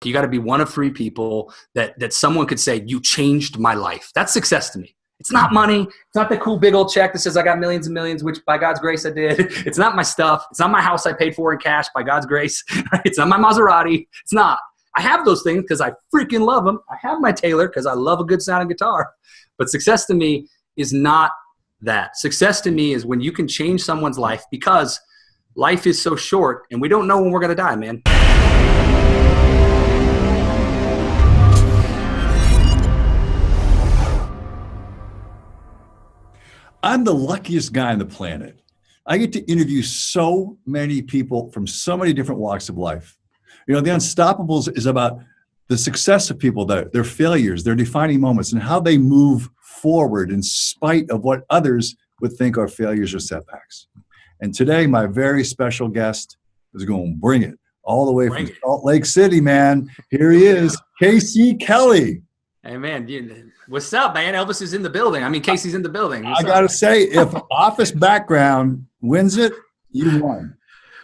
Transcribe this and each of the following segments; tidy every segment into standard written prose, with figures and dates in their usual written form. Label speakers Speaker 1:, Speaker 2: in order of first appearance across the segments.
Speaker 1: You got to be one of three people that someone could say, you changed my life. That's success to me. It's not money. It's not the cool big old check that says I got millions and millions, which by God's grace I did. It's not my stuff. It's not my house I paid for in cash by God's grace. It's not my Maserati. It's not. I have those things because I freaking love them. I have my Taylor because I love a good sounding guitar. But success to me is not that. Success to me is when you can change someone's life, because life is so short and we don't know when we're going to die, man.
Speaker 2: I'm the luckiest guy on the planet. I get to interview so many people from so many different walks of life. You know, The Unstoppables is about the success of people, their failures, their defining moments, and how they move forward in spite of what others would think are failures or setbacks. And today, my very special guest is going to bring it all the way from Salt Lake City, man. Here he is, Casey Kelly.
Speaker 1: Hey, man, what's up, man? Elvis is in the building. I mean, Casey's in the building.
Speaker 2: I got to say, if office background wins it, you won.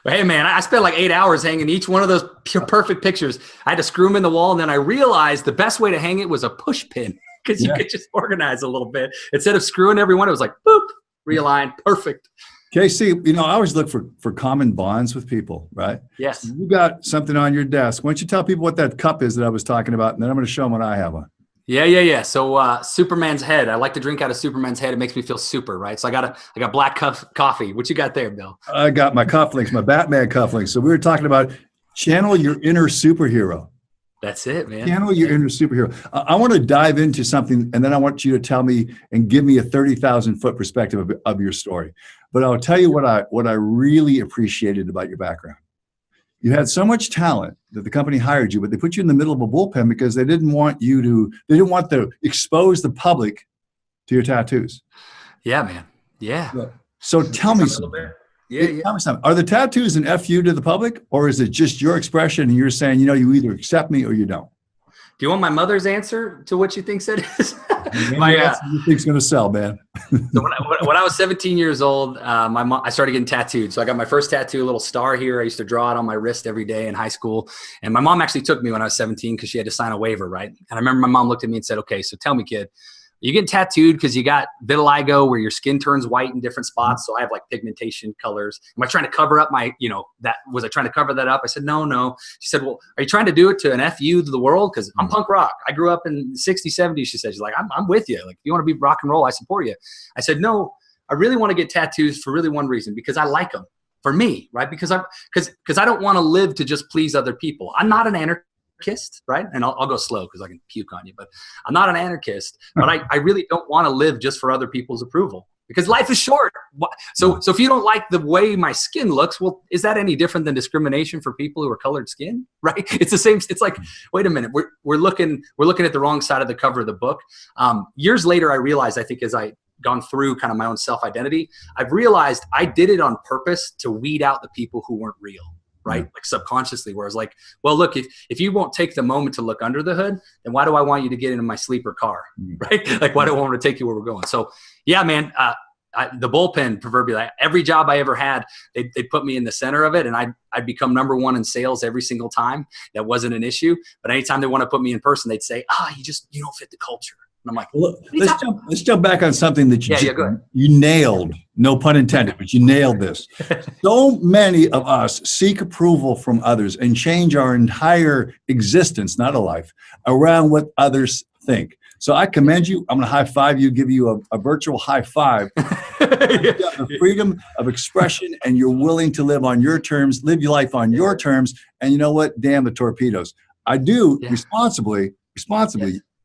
Speaker 1: But hey, man, I spent like 8 hours hanging each one of those perfect pictures. I had to screw them in the wall, and then I realized the best way to hang it was a push pin, because you could just organize a little bit. Instead of screwing every one, it was like, boop, realign, perfect.
Speaker 2: Casey, you know, I always look for common bonds with people, right?
Speaker 1: Yes.
Speaker 2: You got something on your desk. Why don't you tell people what that cup is that I was talking about, and then I'm going to show them what I have on.
Speaker 1: Yeah. So Superman's head. I like to drink out of Superman's head. It makes me feel super, right? So I got black coffee. What you got there, Bill?
Speaker 2: I got my cufflinks, my Batman cufflinks. So we were talking about channel your inner superhero.
Speaker 1: That's it, man.
Speaker 2: Channel your inner superhero. I want to dive into something, and then I want you to tell me and give me a 30,000-foot perspective of your story. But I'll tell you what I really appreciated about your background. You had so much talent that the company hired you, but they put you in the middle of a bullpen because they didn't want to expose the public to your tattoos.
Speaker 1: Yeah, man. Yeah.
Speaker 2: So tell me something. Tell me something. Are the tattoos an FU to the public, or is it just your expression and you're saying, you know, you either accept me or you don't?
Speaker 1: Do you want my mother's answer to what she thinks it is?
Speaker 2: You think's going to sell, man.
Speaker 1: So when I was 17 years old, I started getting tattooed. So I got my first tattoo, a little star here. I used to draw it on my wrist every day in high school. And my mom actually took me when I was 17 because she had to sign a waiver, right? And I remember my mom looked at me and said, okay, so tell me, kid, you get tattooed because you got vitiligo where your skin turns white in different spots. So I have like pigmentation colors. Am I trying to cover up my, was I trying to cover that up? I said, no. She said, well, are you trying to do it to an FU to the world? Because I'm punk rock. I grew up in the 60s, 70s. She said, she's like, I'm with you. Like, if you want to be rock and roll, I support you. I said, no, I really want to get tattoos for really one reason, because I like them for me, right? Because I don't want to live to just please other people. I'm not an anarchist. Right? And I'll go slow because I can puke on you, but I'm not an anarchist, but I really don't want to live just for other people's approval, because life is short. So if you don't like the way my skin looks, well, is that any different than discrimination for people who are colored skin? Right? It's the same. It's like, wait a minute, we're looking at the wrong side of the cover of the book. Years later, I realized, I think as I gone through kind of my own self-identity, I've realized I did it on purpose to weed out the people who weren't real. Right? Like subconsciously, where I was like, well, look, if you won't take the moment to look under the hood, then why do I want you to get into my sleeper car? Right? Like, why do I want to take you where we're going? So yeah, man, the bullpen proverbially, every job I ever had, they put me in the center of it, and I'd become number one in sales every single time. That wasn't an issue. But anytime they want to put me in person, they'd say, you don't fit the culture. And I'm like,
Speaker 2: well, let's jump back on something that you nailed. No pun intended, but you nailed this. So many of us seek approval from others and change our entire existence, not a life, around what others think. So I commend you. I'm going to high five you, give you a virtual high five. You have the freedom of expression, and you're willing to live on your terms, live your life on your terms. And you know what? Damn the torpedoes. I do responsibly.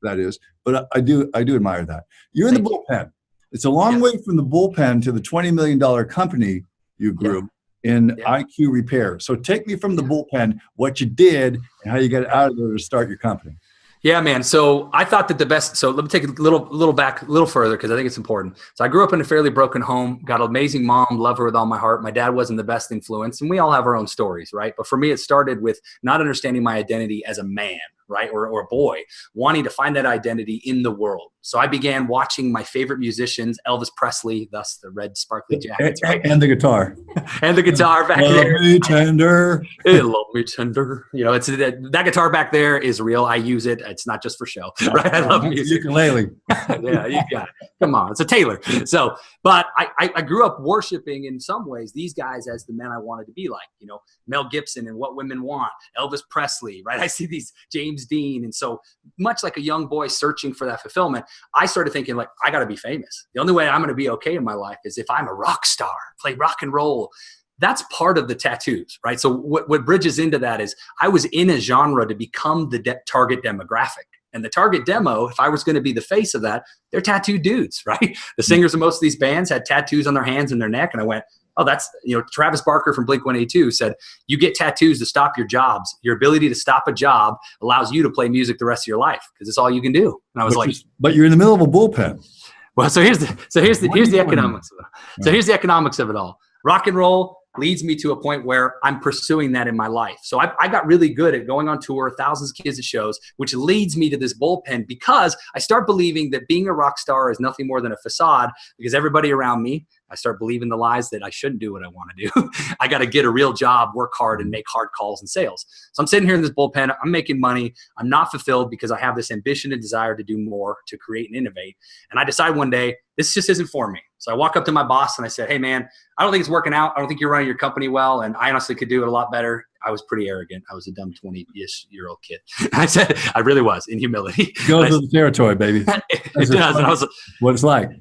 Speaker 2: That is, but I do admire that. You're in the bullpen. It's a long way from the bullpen to the $20 million company you grew in iQue Repair. So take me from the bullpen, what you did, and how you got out of there to start your company.
Speaker 1: Yeah, man. So I thought that so let me take a little back, a little further, because I think it's important. So I grew up in a fairly broken home, got an amazing mom, love her with all my heart. My dad wasn't the best influence, and we all have our own stories, right? But for me, it started with not understanding my identity as a man, right? Or a boy wanting to find that identity in the world. So I began watching my favorite musicians, Elvis Presley, thus the red sparkly jackets, right?
Speaker 2: And the guitar.
Speaker 1: And the guitar back
Speaker 2: Love
Speaker 1: there.
Speaker 2: Me tender.
Speaker 1: Hey, love me tender. You know, it's that guitar back there is real. I use it. It's not just for show, right? I love music.
Speaker 2: Ukulele.
Speaker 1: Yeah, you got it. Come on, it's a Taylor. So, but I grew up worshiping in some ways these guys as the men I wanted to be like. You know, Mel Gibson and What Women Want, Elvis Presley, right? I see these James Dean, and so much like a young boy searching for that fulfillment, I started thinking like, I got to be famous. The only way I'm going to be okay in my life is if I'm a rock star, play rock and roll. That's part of the tattoos, right? So what bridges into that is I was in a genre to become the target demographic. And the target demo, if I was going to be the face of that, they're tattooed dudes, right? The singers of most of these bands had tattoos on their hands and their neck. And I went, oh, that's, you know, Travis Barker from Blink-182 said, you get tattoos to stop your jobs. Your ability to stop a job allows you to play music the rest of your life because it's all you can do. And I was
Speaker 2: but you're in the middle of a bullpen.
Speaker 1: Well, so here's the economics of it. So here's the economics of it all. Rock and roll leads me to a point where I'm pursuing that in my life. So I got really good at going on tour, thousands of kids at shows, which leads me to this bullpen because I start believing that being a rock star is nothing more than a facade because everybody around me, I start believing the lies that I shouldn't do what I want to do. I got to get a real job, work hard, and make hard calls and sales. So I'm sitting here in this bullpen. I'm making money. I'm not fulfilled because I have this ambition and desire to do more, to create and innovate. And I decide one day, this just isn't for me. So I walk up to my boss and I said, hey, man, I don't think it's working out. I don't think you're running your company well. And I honestly could do it a lot better. I was pretty arrogant. I was a dumb 20-ish-year-old kid. I said, I really was, in humility.
Speaker 2: Goes with the territory, baby.
Speaker 1: It does. And I was,
Speaker 2: what it's like.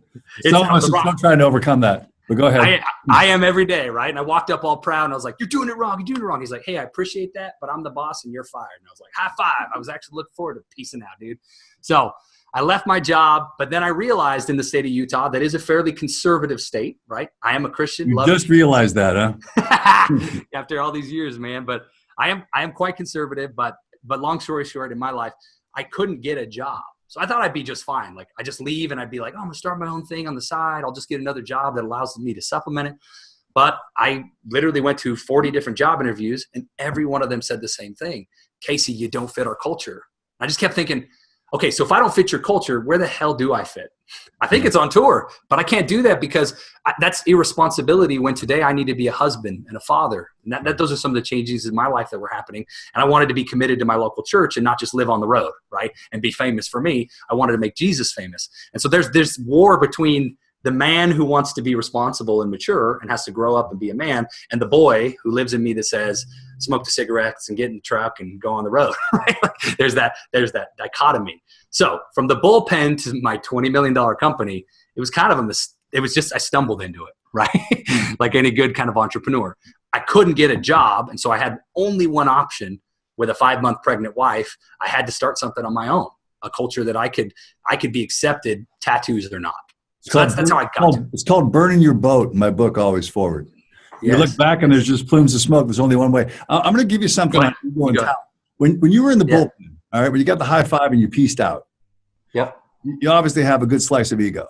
Speaker 2: Some of us are still trying to overcome that. But go ahead.
Speaker 1: I am every day, right? And I walked up all proud and I was like, you're doing it wrong. You're doing it wrong. He's like, hey, I appreciate that, but I'm the boss and you're fired. And I was like, high five. I was actually looking forward to peacing out, dude. So I left my job, but then I realized in the state of Utah, that is a fairly conservative state, right? I am a Christian.
Speaker 2: You just realized that, huh?
Speaker 1: After all these years, man. But I am quite conservative, but long story short, in my life, I couldn't get a job. So I thought I'd be just fine. Like I just leave and I'd be like, oh, I'm gonna start my own thing on the side. I'll just get another job that allows me to supplement it. But I literally went to 40 different job interviews and every one of them said the same thing. Casey, you don't fit our culture. I just kept thinking, okay, so if I don't fit your culture, where the hell do I fit? I think it's on tour, but I can't do that because that's irresponsibility when today I need to be a husband and a father. And those are some of the changes in my life that were happening. And I wanted to be committed to my local church and not just live on the road, right? And be famous for me. I wanted to make Jesus famous. And so there's war between the man who wants to be responsible and mature and has to grow up and be a man, and the boy who lives in me that says, smoke the cigarettes and get in the truck and go on the road. Right? There's that dichotomy. So from the bullpen to my $20 million company, it was kind of I stumbled into it, right? Like any good kind of entrepreneur. I couldn't get a job, and so I had only one option with a 5-month pregnant wife. I had to start something on my own, a culture that I could be accepted, tattoos or not. So that's how I got
Speaker 2: It's called Burning Your Boat in my book, Always Forward. Yes. You look back and there's just plumes of smoke. There's only one way. I'm going to give you something. When you were in the bullpen, all right, when you got the high five and you pieced out, you obviously have a good slice of ego.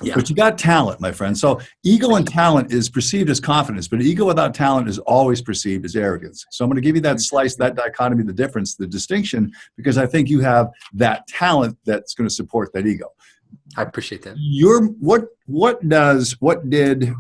Speaker 2: Yeah. But you got talent, my friend. So ego and talent is perceived as confidence, but ego without talent is always perceived as arrogance. So I'm going to give you that slice, that dichotomy, the difference, the distinction, because I think you have that talent that's going to support that ego.
Speaker 1: I appreciate that.
Speaker 2: What did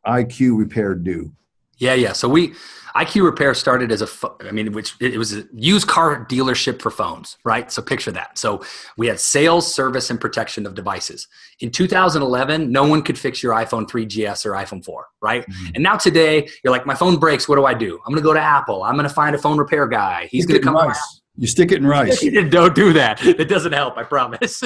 Speaker 2: iQue Repair do?
Speaker 1: Yeah. So iQue Repair started as it was a used car dealership for phones, right? So picture that. So we had sales, service, and protection of devices. In 2011, no one could fix your iPhone 3GS or iPhone 4, right? Mm-hmm. And now today, you're like, my phone breaks. What do? I'm going to go to Apple. I'm going to find a phone repair guy. He's going to come to
Speaker 2: You stick it in rice.
Speaker 1: Don't do that. It doesn't help. I promise.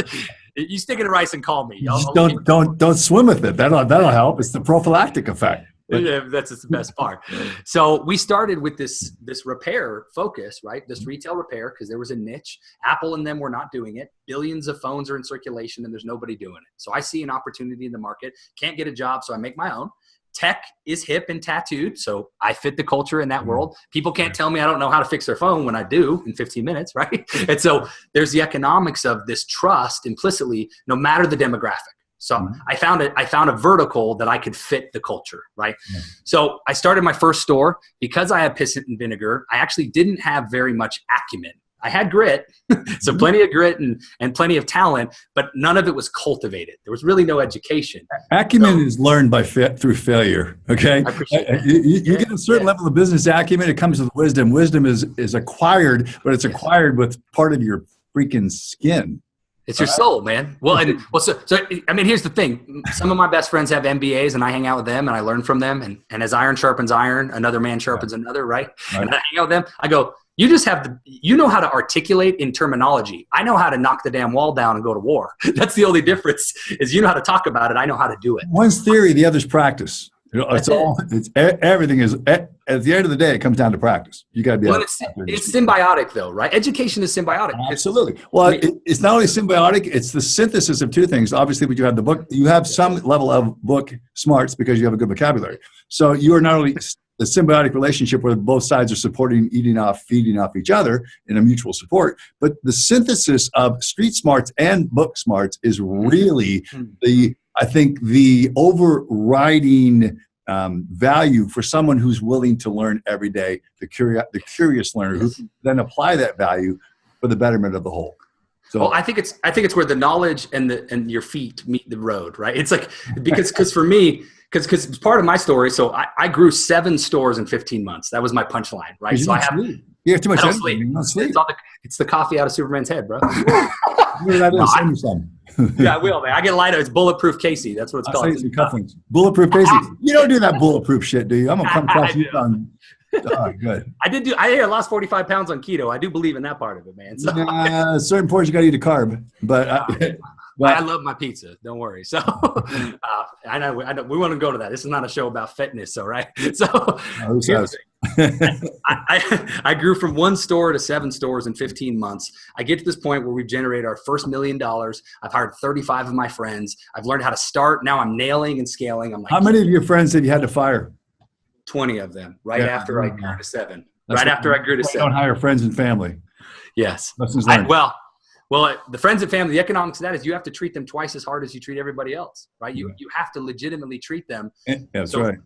Speaker 1: You stick it in rice and call me.
Speaker 2: Don't swim with it. That'll help. It's the prophylactic effect.
Speaker 1: Yeah, that's the best part. So we started with this repair focus, right? This retail repair, because there was a niche. Apple and them were not doing it. Billions of phones are in circulation and there's nobody doing it. So I see an opportunity in the market. Can't get a job, so I make my own. Tech is hip and tattooed, so I fit the culture in that world. People can't tell me I don't know how to fix their phone when I do in 15 minutes, right? And so there's the economics of this trust implicitly, no matter the demographic. So I found a vertical that I could fit the culture, right? So I started my first store. Because I had piss and vinegar, I actually didn't have very much acumen. I had grit, so plenty of grit and plenty of talent, but none of it was cultivated. There was really no education.
Speaker 2: Acumen is learned through failure. Okay,
Speaker 1: I appreciate that.
Speaker 2: You get a certain level of business acumen. It comes with wisdom. Wisdom is acquired, but it's acquired with part of your freaking skin.
Speaker 1: It's your soul, man. Well, so I mean, here's the thing. Some of my best friends have MBAs, and I hang out with them, and I learn from them. And as iron sharpens iron, another man sharpens another, right? And I hang out with them. I go, you just have you know how to articulate in terminology. I know how to knock the damn wall down and go to war. That's the only difference, is you know how to talk about it. I know how to do it.
Speaker 2: One's theory, the other's practice. Everything is, at the end of the day, it comes down to practice. You got to be.
Speaker 1: Well, it's symbiotic, though, right? Education is symbiotic.
Speaker 2: Absolutely. Well, it's not only symbiotic; it's the synthesis of two things. Obviously, when you have the book, you have some level of book smarts because you have a good vocabulary. So you are not only the symbiotic relationship where both sides are supporting, eating off, feeding off each other in a mutual support, but the synthesis of street smarts and book smarts is really I think the overriding value for someone who's willing to learn every day, the curious learner who can then apply that value for the betterment of the whole. So,
Speaker 1: well, I think it's where the knowledge and your feet meet the road, right? It's like, because for me, because it's part of my story. So I grew 7 stores in 15 months. That was my punchline, right? So
Speaker 2: you have too much energy.
Speaker 1: Sleep.
Speaker 2: You don't sleep.
Speaker 1: It's the coffee out of Superman's head, bro. Yeah, I will, man. I get light up. It's bulletproof Casey. That's what it's called.
Speaker 2: Bulletproof Casey. You don't do that bulletproof shit, do you? I'm gonna come across you on. Oh, good.
Speaker 1: I lost 45 pounds on keto. I do believe in that part of it, man. So,
Speaker 2: certain points you got to eat a carb, but
Speaker 1: I love my pizza. Don't worry. So I know we want to go to that. This is not a show about fitness, so right. So I grew from 1 store to 7 stores in 15 months. I get to this point where we've generated our first $1 million. I've hired 35 of my friends. I've learned how to start. Now I'm nailing and scaling. I'm like,
Speaker 2: how many of your friends have you had to fire?
Speaker 1: 20 of them. After I grew to 7. After I grew to 7.
Speaker 2: Don't hire friends and family.
Speaker 1: Yes.
Speaker 2: Lessons learned.
Speaker 1: Well, the friends and family, the economics of that is you have to treat them twice as hard as you treat everybody else, right? You have to legitimately treat them.
Speaker 2: That's right.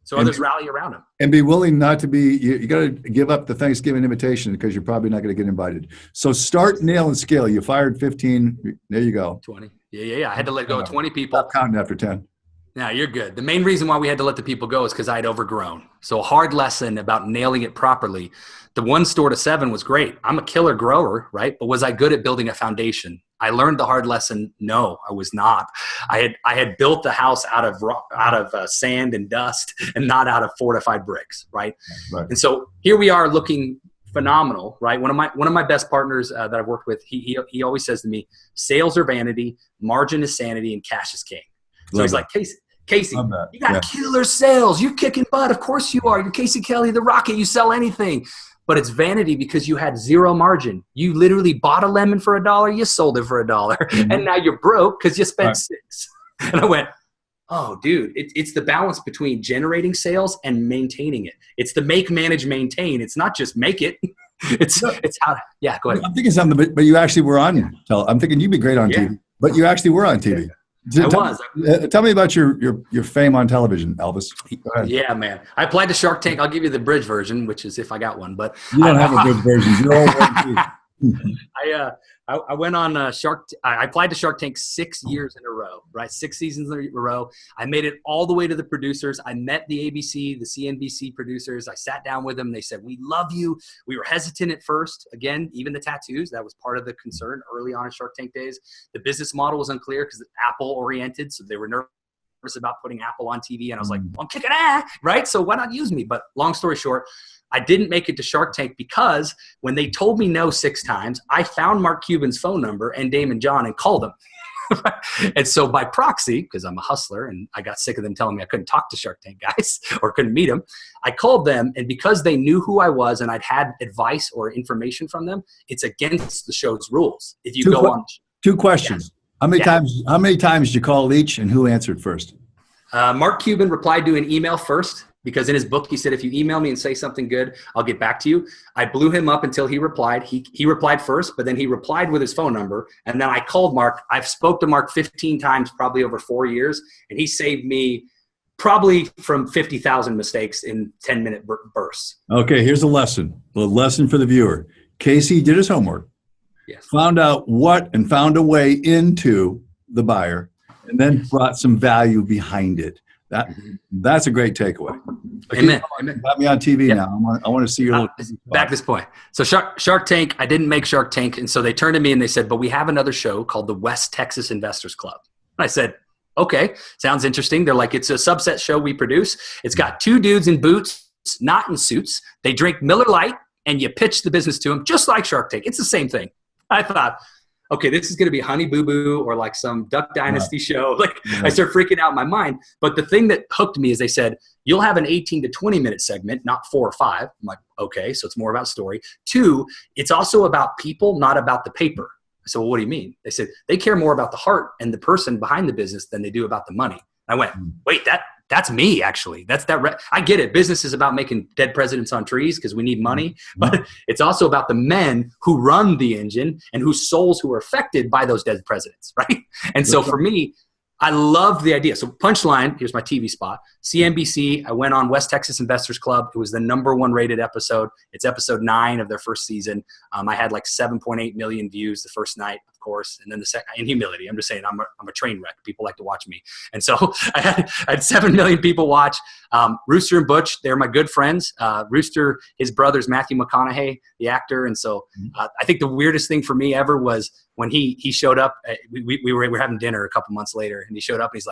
Speaker 1: So others rally around them.
Speaker 2: And be willing not to be, you got to give up the Thanksgiving invitation because you're probably not going to get invited. So start, nail, and scale. You fired 15. There you go.
Speaker 1: 20. Yeah. I had to let go of 20 people.
Speaker 2: Stop counting after 10.
Speaker 1: Yeah, you're good. The main reason why we had to let the people go is because I had overgrown. So a hard lesson about nailing it properly. The 1 store to 7 was great. I'm a killer grower, right? But was I good at building a foundation? I learned the hard lesson. No, I was not. I had built the house out of sand and dust, and not out of fortified bricks, right? And so here we are looking phenomenal, right? One of my best partners that I've worked with, he always says to me, sales are vanity, margin is sanity, and cash is king. So he's like, Casey, you got killer sales. You're kicking butt. Of course you are. You're Casey Kelly, the Rocket. You sell anything. But it's vanity because you had 0 margin. You literally bought a lemon for $1. You sold it for $1. And now you're broke because you spent 6. And I went, oh, dude, it's the balance between generating sales and maintaining it. It's the make, manage, maintain. It's not just make it. It's how – go ahead.
Speaker 2: I'm thinking something, but you actually were on – I'm thinking you'd be great on TV. But you actually were on TV. Tell me about your fame on television, Elvis.
Speaker 1: Yeah, man. I applied to Shark Tank. I'll give you the bridge version, which is if I got one. But
Speaker 2: you don't have a bridge version. You're all
Speaker 1: I went on I applied to Shark Tank 6 years in a row, right? 6 seasons in a row. I made it all the way to the producers. I met the ABC, the CNBC producers. I sat down with them. They said, we love you. We were hesitant at first. Again, even the tattoos, that was part of the concern early on in Shark Tank days. The business model was unclear because it's Apple oriented. So they were nervous about putting Apple on TV. And I was like, I'm kicking ass, right? So why not use me? But long story short, I didn't make it to Shark Tank because when they told me no 6 times, I found Mark Cuban's phone number and Damon John and called them. And so by proxy, because I'm a hustler and I got sick of them telling me I couldn't talk to Shark Tank guys or couldn't meet them, I called them. And because they knew who I was and I'd had advice or information from them, it's against the show's rules. If you go on.
Speaker 2: 2 questions. How many times did you call each and who answered first?
Speaker 1: Mark Cuban replied to an email first. Because in his book, he said, if you email me and say something good, I'll get back to you. I blew him up until he replied. He replied first, but then he replied with his phone number. And then I called Mark. I've spoke to Mark 15 times, probably over 4 years. And he saved me probably from 50,000 mistakes in 10-minute bursts.
Speaker 2: Okay, here's a lesson. A lesson for the viewer. Casey did his homework,
Speaker 1: Yes.
Speaker 2: found out what and found a way into the buyer, and then brought some value behind it. That's a great takeaway.
Speaker 1: Amen.
Speaker 2: You got me on TV now. I want to see your little
Speaker 1: back this point. So Shark Tank, I didn't make Shark Tank. And so they turned to me and they said, but we have another show called the West Texas Investors Club. And I said, okay, sounds interesting. They're like, it's a subset show we produce. It's got two dudes in boots, not in suits. They drink Miller Lite and you pitch the business to them just like Shark Tank. It's the same thing. I thought, okay, this is going to be Honey Boo Boo or like some Duck Dynasty show. Like I start freaking out in my mind. But the thing that hooked me is they said, you'll have an 18 to 20 minute segment, not 4 or 5. I'm like, okay, so it's more about story. 2, it's also about people, not about the paper. I said, well, what do you mean? They said, they care more about the heart and the person behind the business than they do about the money. I went, wait, that's me actually. I get it. Business is about making dead presidents on trees because we need money, but it's also about the men who run the engine and whose souls who are affected by those dead presidents, right? And so for me, I love the idea. So punchline, here's my TV spot. CNBC, I went on West Texas Investors Club. It was the #1 rated episode. It's episode 9 of their first season. I had like 7.8 million views the first night, of course. And then the second, in humility, I'm just saying I'm a train wreck. People like to watch me. And so I had 7 million people watch. Rooster and Butch, they're my good friends. Rooster, his brother's Matthew McConaughey, the actor. And so I think the weirdest thing for me ever was when he showed up. We were having dinner a couple months later, and he showed up and he's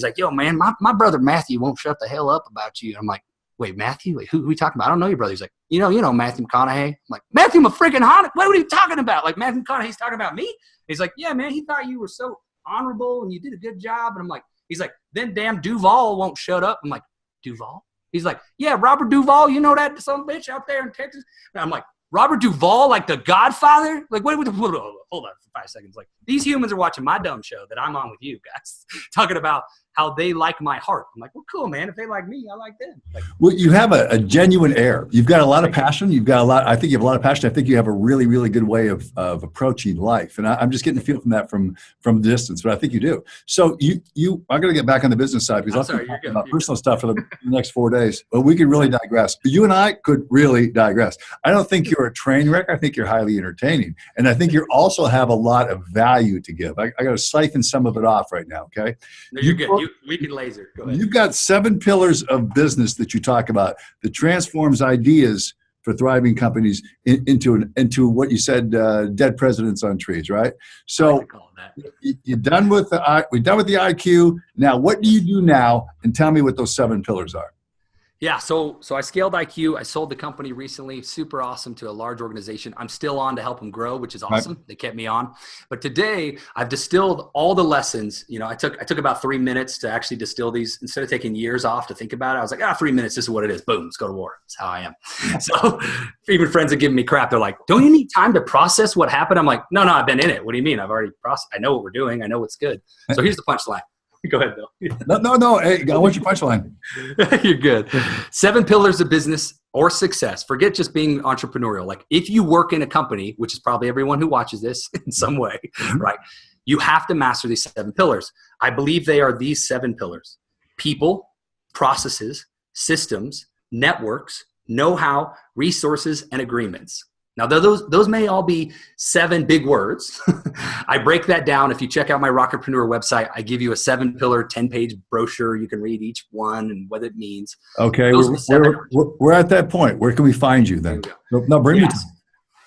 Speaker 1: like, yo, man, my brother Matthew won't shut the hell up about you. And I'm like, wait, Matthew? Wait, who are we talking about? I don't know your brother. He's like, you know Matthew McConaughey. I'm like, Matthew McConaughey? What are you talking about? Like, Matthew McConaughey's talking about me? He's like, yeah, man, he thought you were so honorable and you did a good job. And I'm like, he's like, then damn Duval won't shut up. I'm like, Duval? He's like, yeah, Robert Duvall, you know that some bitch out there in Texas? And I'm like, Robert Duvall, like the Godfather? Like, hold on for 5 seconds. Like, these humans are watching my dumb show that I'm on with you guys, talking about how they like my heart. I'm like, well, cool, man. If they like me, I like them. Like, well,
Speaker 2: you have a genuine air. You've got a lot of passion. I think you have a lot of passion. I think you have a really, really good way of approaching life. And I'm just getting a feel from that from distance, but I think you do. So I'm going to get back on the business side because I'll talk about personal stuff for the next 4 days. But we could really digress. You and I could really digress. I don't think you're a train wreck. I think you're highly entertaining. And I think you also have a lot of value to give. I got to siphon some of it off right now, okay?
Speaker 1: No, you're good. We can laser. Go ahead.
Speaker 2: You've got 7 pillars of business that you talk about that transforms ideas for thriving companies into what you said, dead presidents on trees, right? So you're done with we're done with the iQue. Now, what do you do now? And tell me what those 7 pillars are.
Speaker 1: Yeah, so I scaled iQue. I sold the company recently, super awesome, to a large organization. I'm still on to help them grow, which is awesome. Right. They kept me on. But today, I've distilled all the lessons. You know, I took about 3 minutes to actually distill these. Instead of taking years off to think about it, I was like, 3 minutes, this is what it is. Boom, let's go to war. That's how I am. So even friends are giving me crap. They're like, don't you need time to process what happened? I'm like, no, I've been in it. What do you mean? I've already processed. I know what we're doing. I know what's good. So here's the punchline. Go ahead, Bill.
Speaker 2: No. Hey, I want your punchline.
Speaker 1: You're good. 7 pillars of business or success. Forget just being entrepreneurial. Like if you work in a company, which is probably everyone who watches this in some way, right? You have to master these 7 pillars. I believe they are these 7 pillars: people, processes, systems, networks, know-how, resources, and agreements. Now, those may all be 7 big words. I break that down. If you check out my Rocketpreneur website, I give you a 7-pillar, 10-page brochure. You can read each one and what it means.
Speaker 2: Okay, we're at that point. Where can we find you then? No, bring me to.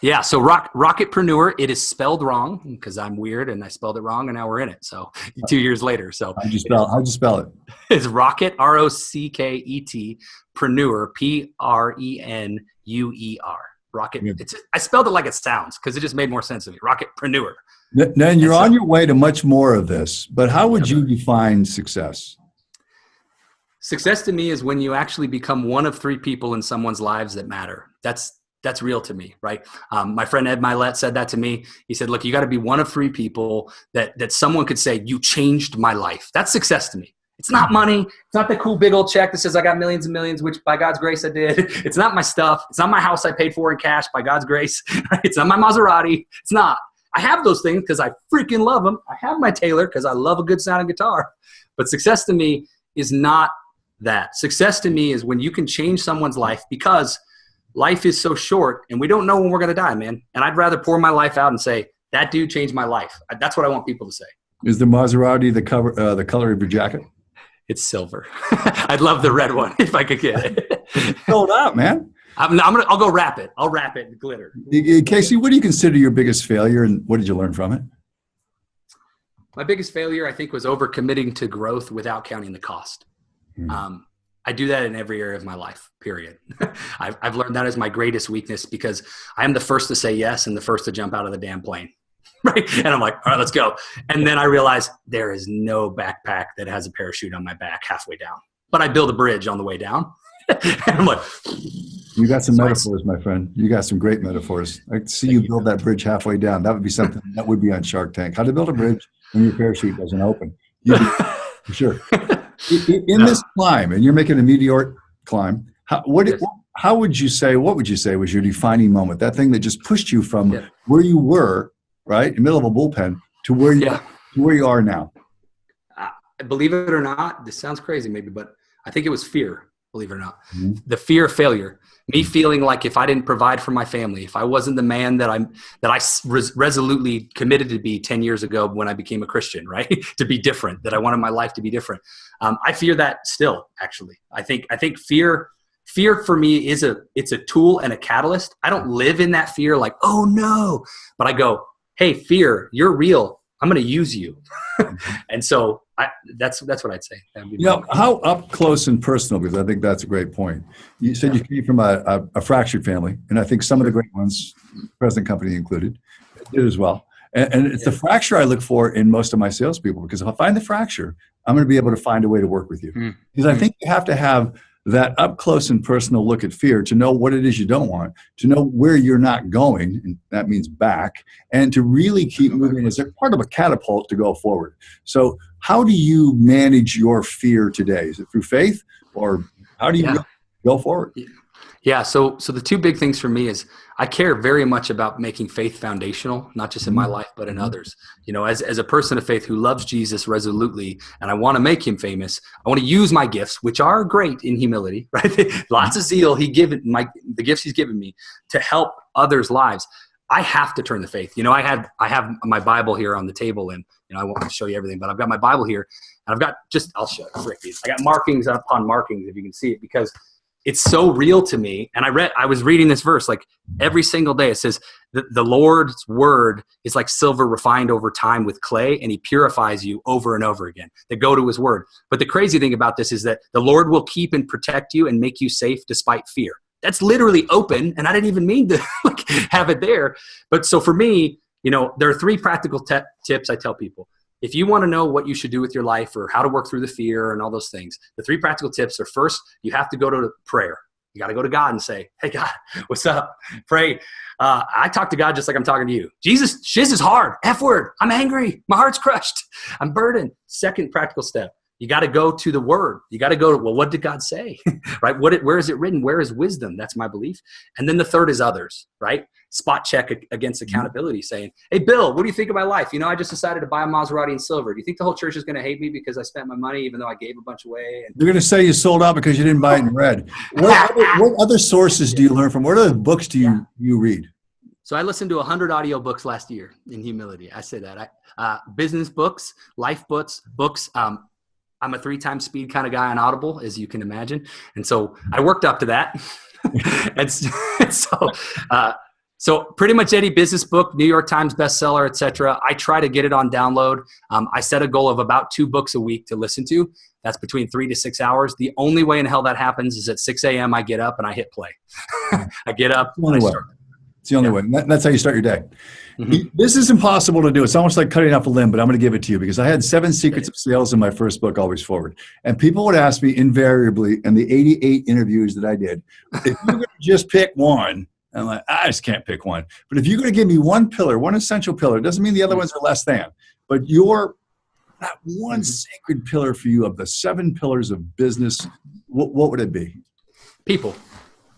Speaker 1: Yeah, so Rocketpreneur, it is spelled wrong because I'm weird and I spelled it wrong and now we're in it. So 2 years later. So
Speaker 2: how'd you spell it?
Speaker 1: It's Rocket, Rocket, Preneur, Prenuer. Rocket. I spelled it like it sounds because it just made more sense to me. Rocketpreneur.
Speaker 2: Then you're on your way to much more of this, but how would you define success?
Speaker 1: Success to me is when you actually become one of 3 people in someone's lives that matter. That's real to me, right? My friend Ed Milet said that to me. He said, look, you got to be one of 3 people that someone could say, you changed my life. That's success to me. It's not money. It's not the cool big old check that says I got millions and millions, which by God's grace I did. It's not my stuff. It's not my house I paid for in cash by God's grace. It's not my Maserati. It's not. I have those things because I freaking love them. I have my Taylor because I love a good sounding guitar. But success to me is not that. Success to me is when you can change someone's life because life is so short and we don't know when we're going to die, man. And I'd rather pour my life out and say, that dude changed my life. That's what I want people to say.
Speaker 2: Is the Maserati the color of your jacket?
Speaker 1: It's silver. I'd love the red one if I could get it.
Speaker 2: Sold out, man.
Speaker 1: I'll go wrap it. I'll wrap it in glitter.
Speaker 2: Casey, what do you consider your biggest failure and what did you learn from it?
Speaker 1: My biggest failure, I think, was overcommitting to growth without counting the cost. I do that in every area of my life, period. I've learned that is my greatest weakness because I am the first to say yes and the first to jump out of the damn plane. Right. And I'm like, all right, let's go. And then I realize there is no backpack that has a parachute on my back halfway down, but I build a bridge on the way down. And I'm like,
Speaker 2: you got some metaphors, my friend. You got some great metaphors. I can see you build that bridge halfway down. That would be something that would be on Shark Tank. How to build a bridge when your parachute doesn't open. For sure. In this climb, and you're making a meteoric climb, what would you say was your defining moment? That thing that just pushed you from where you were, right, in the middle of a bullpen, to where you are now?
Speaker 1: Believe it or not, this sounds crazy maybe, but I think it was fear, believe it or not. Mm-hmm. The fear of failure. Me feeling like if I didn't provide for my family, if I wasn't the man that I resolutely committed to be 10 years ago when I became a Christian, right? To be different, that I wanted my life to be different. I fear that still, actually. I think fear for me it's a tool and a catalyst. I don't live in that fear like, oh no, but I go, hey, fear, you're real. I'm going to use you. And so that's what I'd say.
Speaker 2: How up close and personal, because I think that's a great point. You said you came from a fractured family, and I think some of the great ones, present company included, did as well. And it's the fracture I look for in most of my salespeople, because if I find the fracture, I'm going to be able to find a way to work with you. Because I think you have to have that up close and personal look at fear to know what it is you don't want, to know where you're not going, and that means back, and to really keep moving as a part of a catapult to go forward. So how do you manage your fear today? Is it through faith, or how do you go forward?
Speaker 1: Yeah. So the two big things for me is I care very much about making faith foundational, not just in my life, but in others. As a person of faith who loves Jesus resolutely, and I want to make him famous, I want to use my gifts, which are great in humility, right? Lots of zeal. The gifts he's given me to help others' lives. I have to turn to faith. I have my Bible here on the table, and I won't show you everything, but I've got my Bible here, and I've got I'll show you. I got markings upon markings, if you can see it, because it's so real to me. And I was reading this verse like every single day. It says the Lord's word is like silver refined over time with clay, and he purifies you over and over again. That go to his word. But the crazy thing about this is that the Lord will keep and protect you and make you safe despite fear. That's literally open, and I didn't even mean to have it there. But so for me, there are three practical tips I tell people. If you want to know what you should do with your life or how to work through the fear and all those things, the three practical tips are: first, you have to go to prayer. You got to go to God and say, hey, God, what's up? Pray. I talk to God just like I'm talking to you. Jesus, shiz is hard. F word. I'm angry. My heart's crushed. I'm burdened. Second practical step. You got to go to the word. You got to go to, well, what did God say? Right? Where is it written? Where is wisdom? That's my belief. And then the third is others, right? Spot check against accountability, saying, hey, Bill, what do you think of my life? I just decided to buy a Maserati in silver. Do you think the whole church is going to hate me because I spent my money, even though I gave a bunch away?
Speaker 2: They're going to say you sold out because you didn't buy it in red. What other sources do you learn from? What other books do you read?
Speaker 1: So I listened to 100 audio books last year in humility. I say that. Business books, life books. I'm a 3-time speed kind of guy on Audible, as you can imagine. And so I worked up to that. So pretty much any business book, New York Times bestseller, etc. I try to get it on download. I set a goal of about 2 books a week to listen to. That's between 3 to 6 hours. The only way in hell that happens is at 6 a.m. I get up and I hit play. I get up.
Speaker 2: It's the only way. That's how you start your day. Mm-hmm. This is impossible to do. It's almost like cutting off a limb, but I'm going to give it to you because I had 7 secrets of sales in my first book, Always Forward. And people would ask me invariably in the 88 interviews that I did, if you're going to just pick one, I'm like, I just can't pick one. But if you're going to give me one pillar, one essential pillar, it doesn't mean the other ones are less than, but that one sacred pillar for you of the 7 pillars of business, what would it be?
Speaker 1: People.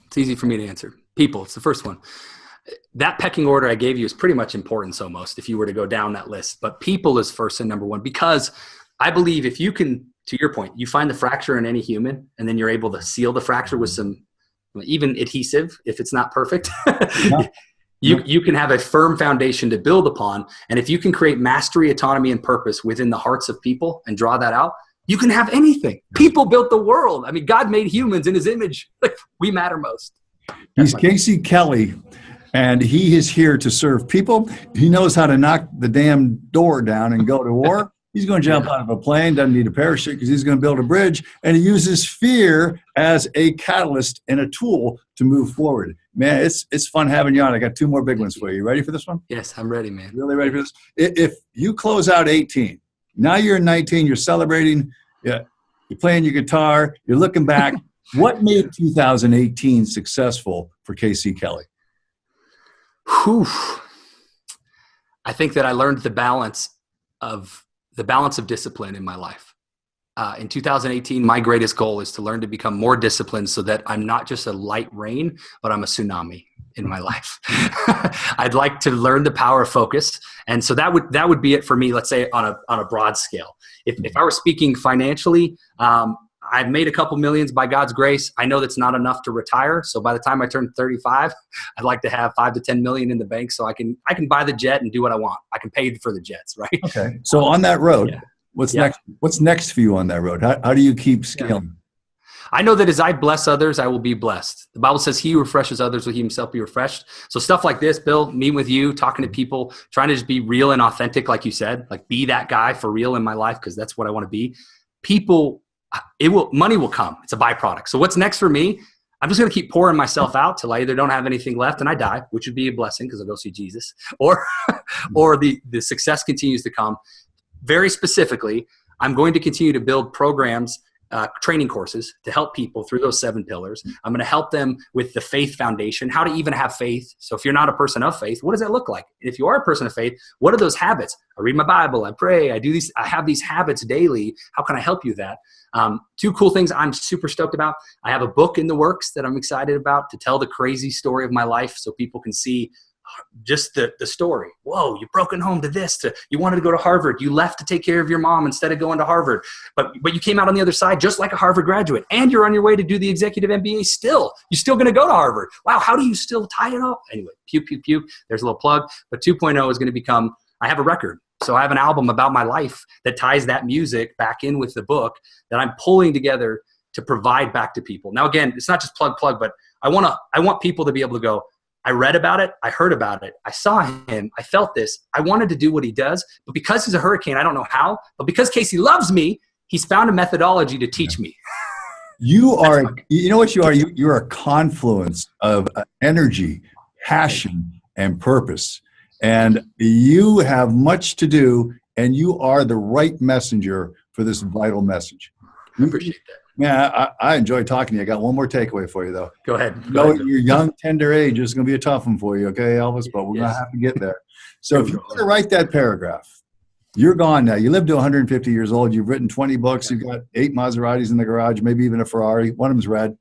Speaker 1: It's easy for me to answer. People. It's the first one. That pecking order I gave you is pretty much important almost if you were to go down that list. But people is first and number one, because I believe if you can, to your point, you find the fracture in any human and then you're able to seal the fracture with some even adhesive, if it's not perfect.
Speaker 2: Yeah.
Speaker 1: You can have a firm foundation to build upon. And if you can create mastery, autonomy, and purpose within the hearts of people and draw that out, you can have anything. People built the world. I mean, God made humans in his image. We matter most.
Speaker 2: He's Casey Kelly, and he is here to serve people. He knows how to knock the damn door down and go to war. He's going to jump out of a plane, doesn't need a parachute because he's going to build a bridge, and he uses fear as a catalyst and a tool to move forward. Man, it's fun having you on. I got 2 more big ones for you. You ready for this one?
Speaker 1: Yes, I'm ready, man.
Speaker 2: Really ready for this? If you close out 18, now you're 19, you're celebrating, you're playing your guitar, you're looking back. What made 2018 successful for Casey Kelly?
Speaker 1: Whew. I think that I learned the balance of discipline in my life. In 2018, my greatest goal is to learn to become more disciplined so that I'm not just a light rain, but I'm a tsunami in my life. I'd like to learn the power of focus. And so that would be it for me, let's say on a broad scale. If I were speaking financially, I've made a couple millions by God's grace. I know that's not enough to retire. So by the time I turn 35, I'd like to have 5 to 10 million in the bank so I can buy the jet and do what I want. I can pay for the jets, right?
Speaker 2: Okay. So on that road, what's next? What's next for you on that road? How do you keep scaling?
Speaker 1: I know that as I bless others, I will be blessed. The Bible says he who refreshes others will he himself be refreshed. So stuff like this, Bill, me with you, talking to people, trying to just be real and authentic, like you said, like be that guy for real in my life because that's what I want to be. Money will come. It's a byproduct. So what's next for me? I'm just going to keep pouring myself out till I either don't have anything left and I die, which would be a blessing because I'll go see Jesus, or the success continues to come. Very specifically, I'm going to continue to build programs, training courses to help people through those 7 pillars. I'm going to help them with the faith foundation, how to even have faith. So if you're not a person of faith, what does that look like? If you are a person of faith, what are those habits? I read my Bible, I pray, I have these habits daily. How can I help you with that? 2 cool things I'm super stoked about. I have a book in the works that I'm excited about to tell the crazy story of my life so people can see just the story. Whoa, you broken home to this, you wanted to go to Harvard. You left to take care of your mom instead of going to Harvard. But you came out on the other side just like a Harvard graduate. And you're on your way to do the executive MBA still. You're still going to go to Harvard. Wow, how do you still tie it all? Anyway, puke, puke, puke. There's a little plug. But 2.0 is going to become, I have a record. So I have an album about my life that ties that music back in with the book that I'm pulling together to provide back to people. Now, again, it's not just plug, but I want people to be able to go, I read about it. I heard about it. I saw him. I felt this. I wanted to do what he does, but because he's a hurricane, I don't know how, but because Casey loves me, he's found a methodology to teach me.
Speaker 2: You know what you are? You're a confluence of energy, passion, and purpose. And you have much to do, and you are the right messenger for this vital message.
Speaker 1: I appreciate that.
Speaker 2: Man, I enjoy talking to you. I got one more takeaway for you, though.
Speaker 1: Go ahead.
Speaker 2: Your young, tender age is going to be a tough one for you, okay, Elvis? But we're going to have to get there. So if you were to write that paragraph, you're gone now. You live to 150 years old. You've written 20 books. You've got 8 Maseratis in the garage, maybe even a Ferrari. One of them's red.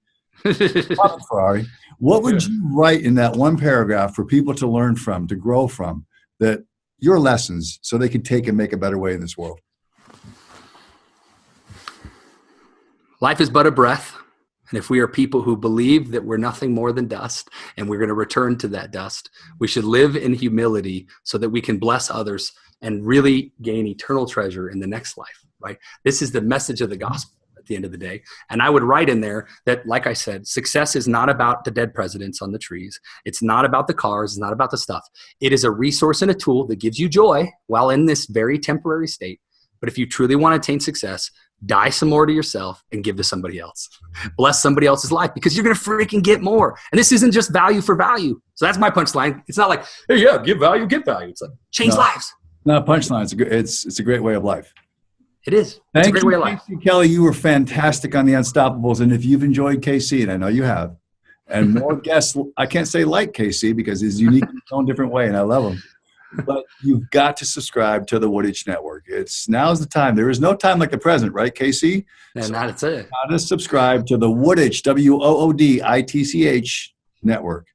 Speaker 2: Ferrari. What would you write in that one paragraph for people to learn from, to grow from, that your lessons so they can take and make a better way in this world?
Speaker 1: Life is but a breath. And if we are people who believe that we're nothing more than dust and we're going to return to that dust, we should live in humility so that we can bless others and really gain eternal treasure in the next life, right? This is the message of the gospel at the end of the day. And I would write in there that, like I said, success is not about the dead presidents on the trees. It's not about the cars. It's not about the stuff. It is a resource and a tool that gives you joy while in this very temporary state. But if you truly want to attain success, die some more to yourself and give to somebody else. Bless somebody else's life because you're going to freaking get more. And this isn't just value for value. So that's my punchline. It's not like, hey, yeah, give value, get value. It's like change lives.
Speaker 2: Not a punchline. It's a great way of life.
Speaker 1: It is.
Speaker 2: It's a great way of life. Casey Kelly, you were fantastic on the Unstoppables. And if you've enjoyed KC, and I know you have, and more guests, I can't say like KC because he's unique in his own different way, and I love him. But you've got to subscribe to the Wooditch Network. Now's the time. There is no time like the present, right, Casey?
Speaker 1: And that's it.
Speaker 2: Got to subscribe to the Wooditch, WOODITCH Network.